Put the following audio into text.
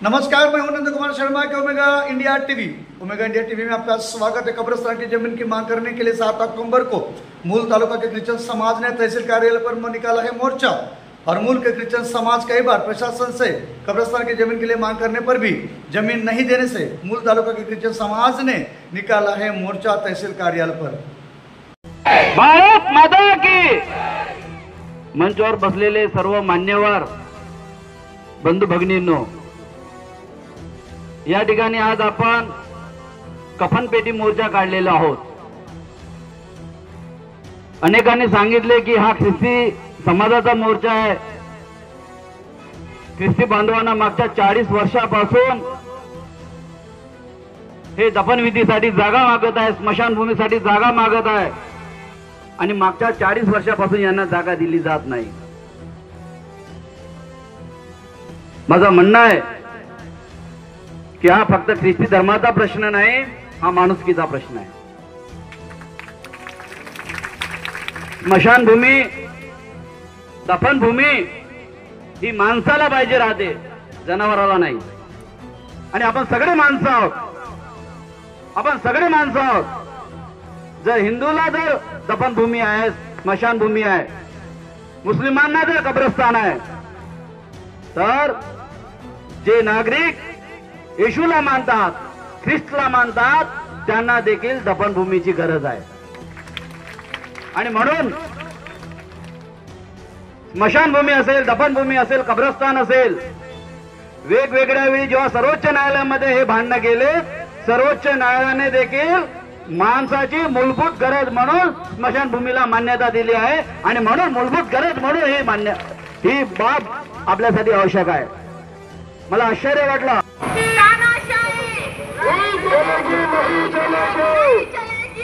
नमस्कार, मैं हूं नंद कुमार शर्मा के omega India TV में आपका स्वागत है। कब्रिस्तान की जमीन की मांग करने के लिए 7 अक्टूबर को मूल तालुका के क्रिश्चियन समाज ने तहसील कार्यालय पर निकाला है मोर्चा। और मूल के क्रिश्चियन समाज कई बार प्रशासन से कब्रिस्तान की जमीन के लिए मांग करने पर भी जमीन नहीं देने से मूल तालुका के क्रिश्चियन समाज ने निकाला है मोर्चा तहसील कार्यालय पर। भारत माता की मंचावर बसलेले सर्व मान्यवर बंधू भगिनींनो, या ठिकाणी आज आपण कफनपेटी मोर्चा काढलेला आहोत। अनेकांनी सांगितले की हा ख्रिस्ती समाजाचा मोर्चा आहे। ख्रिस्ती बांधवांना मागच्या 40 वर्षापासून हे दफनविधीसाठी जागा मागत आहे, स्मशानभूमीसाठी जागा मागत आहे आणि मागच्या 40 वर्षापासून यांना जागा दिली जात नाही। माझं म्हणणं आहे की हा फक्त ख्रिस्ती धर्माचा प्रश्न नाही, हा माणुसकीचा प्रश्न आहे। स्मशानभूमी, दफनभूमी ही माणसाला पाहिजे राहते, जनावराला नाही। आणि आपण सगळे माणसं आहोत, आपण सगळे माणसं आहोत। जर हिंदूला जर दफनभूमी आहे, स्मशानभूमी आहे, मुस्लिमांना जर कब्रस्तान आहे, तर जे नागरिक येशूला मानतात, ख्रिस्टला मानतात, त्यांना देखील दफनभूमीची गरज आहे। आणि म्हणून स्मशानभूमी असेल, दफनभूमी असेल, कब्रस्तान असेल, वेगवेगळ्या वेळी जेव्हा सर्वोच्च न्यायालयामध्ये हे भांडण गेले, सर्वोच्च न्यायालयाने देखील माणसाची मूलभूत गरज म्हणून स्मशानभूमीला मान्यता दिली आहे। आणि म्हणून मूलभूत गरज म्हणून ही बाब आपल्यासाठी आवश्यक आहे। मला आश्चर्य वाटलं, नहीं चलेगी।